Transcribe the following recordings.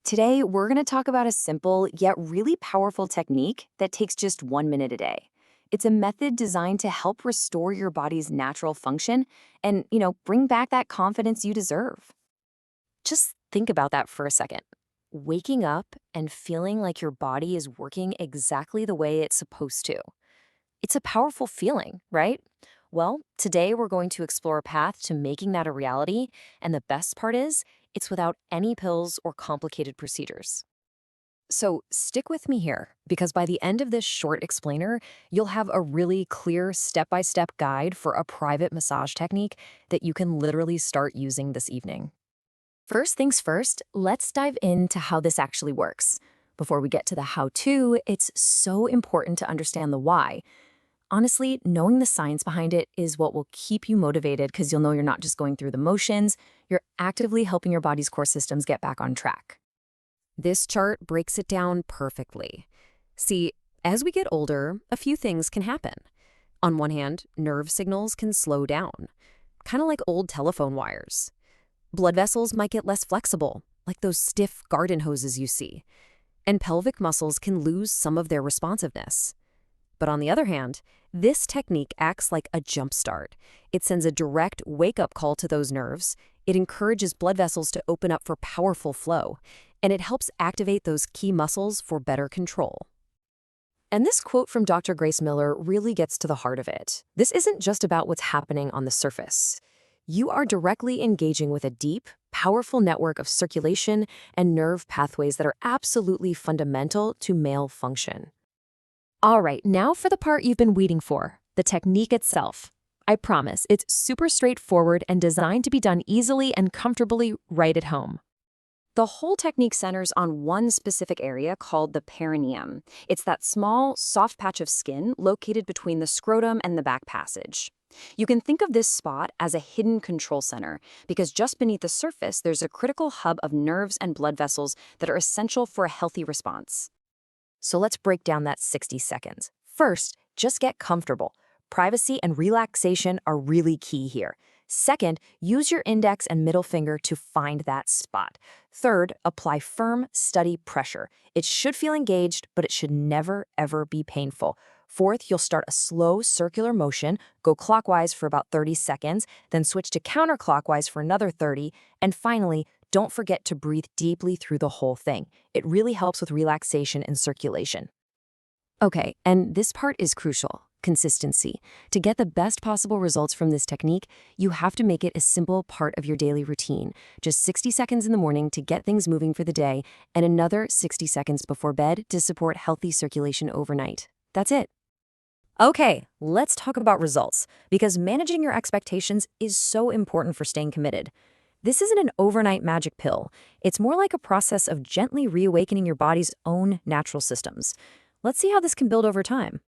Today, we're going to talk about a simple yet really powerful technique that takes just 1 minute a day. It's a method designed to help restore your body's natural function and, bring back that confidence you deserve. Just think about that for a second. Waking up and feeling like your body is working exactly the way it's supposed to. It's a powerful feeling, right? Well, today we're going to explore a path to making that a reality, and the best part is, it's without any pills or complicated procedures. So stick with me here, because by the end of this short explainer, you'll have a really clear step-by-step guide for a private massage technique that you can literally start using this evening. First things first, let's dive into how this actually works. Before we get to the how-to, it's so important to understand the why. Honestly, knowing the science behind it is what will keep you motivated because you'll know you're not just going through the motions, you're actively helping your body's core systems get back on track. This chart breaks it down perfectly. See, as we get older, a few things can happen. On one hand, nerve signals can slow down, kind of like old telephone wires. Blood vessels might get less flexible, like those stiff garden hoses you see. And pelvic muscles can lose some of their responsiveness. But on the other hand, this technique acts like a jump start. It sends a direct wake-up call to those nerves, it encourages blood vessels to open up for powerful flow, and it helps activate those key muscles for better control. And this quote from Dr. Grace Miller really gets to the heart of it. This isn't just about what's happening on the surface. You are directly engaging with a deep, powerful network of circulation and nerve pathways that are absolutely fundamental to male function. All right, now for the part you've been waiting for, the technique itself. I promise, it's super straightforward and designed to be done easily and comfortably right at home. The whole technique centers on one specific area called the perineum. It's that small, soft patch of skin located between the scrotum and the back passage. You can think of this spot as a hidden control center because just beneath the surface, there's a critical hub of nerves and blood vessels that are essential for a healthy response. So let's break down that 60 seconds. First, just get comfortable. Privacy and relaxation are really key here. Second, use your index and middle finger to find that spot. Third, apply firm, steady pressure. It should feel engaged, but it should never, ever be painful. Fourth, you'll start a slow circular motion, go clockwise for about 30 seconds, then switch to counterclockwise for another 30, and finally, don't forget to breathe deeply through the whole thing. It really helps with relaxation and circulation. Okay, and this part is crucial, consistency. To get the best possible results from this technique, you have to make it a simple part of your daily routine. Just 60 seconds in the morning to get things moving for the day, and another 60 seconds before bed to support healthy circulation overnight. That's it. Okay, let's talk about results, because managing your expectations is so important for staying committed. This isn't an overnight magic pill. It's more like a process of gently reawakening your body's own natural systems. Let's see how this can build over time.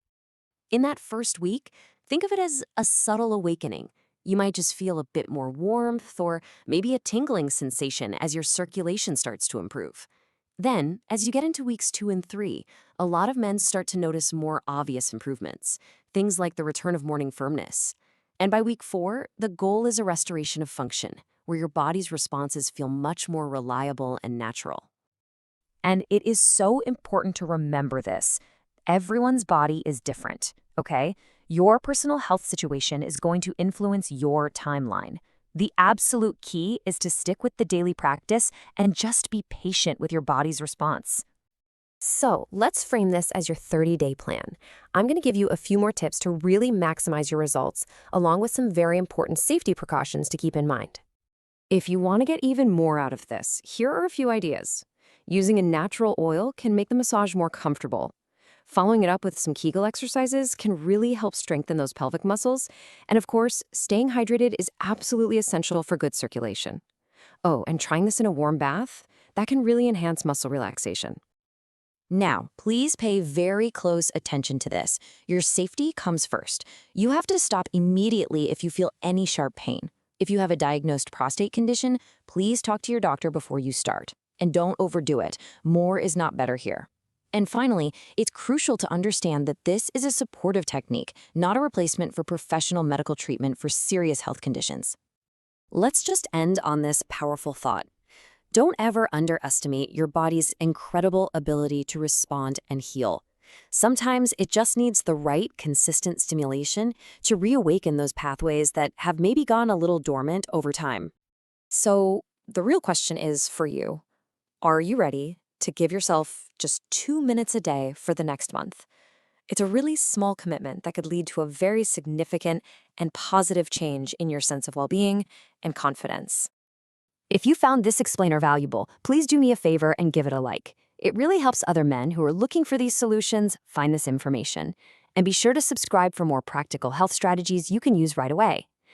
In that first week, think of it as a subtle awakening. You might just feel a bit more warmth or maybe a tingling sensation as your circulation starts to improve. Then, as you get into weeks 2 and 3, a lot of men start to notice more obvious improvements, things like the return of morning firmness. And by week 4, the goal is a restoration of function, where your body's responses feel much more reliable and natural. And it is so important to remember this. Everyone's body is different, okay? Your personal health situation is going to influence your timeline. The absolute key is to stick with the daily practice and just be patient with your body's response. So let's frame this as your 30-day plan. I'm going to give you a few more tips to really maximize your results, along with some very important safety precautions to keep in mind. If you want to get even more out of this, here are a few ideas. Using a natural oil can make the massage more comfortable. Following it up with some Kegel exercises can really help strengthen those pelvic muscles. And of course, staying hydrated is absolutely essential for good circulation. Oh, and trying this in a warm bath, that can really enhance muscle relaxation. Now, please pay very close attention to this. Your safety comes first. You have to stop immediately if you feel any sharp pain. If you have a diagnosed prostate condition, please talk to your doctor before you start. And don't overdo it. More is not better here. And finally, it's crucial to understand that this is a supportive technique, not a replacement for professional medical treatment for serious health conditions. Let's just end on this powerful thought. Don't ever underestimate your body's incredible ability to respond and heal. Sometimes it just needs the right, consistent stimulation to reawaken those pathways that have maybe gone a little dormant over time. So, the real question is for you, are you ready to give yourself just 2 minutes a day for the next month? It's a really small commitment that could lead to a very significant and positive change in your sense of well-being and confidence. If you found this explainer valuable, please do me a favor and give it a like. It really helps other men who are looking for these solutions find this information. And be sure to subscribe for more practical health strategies you can use right away.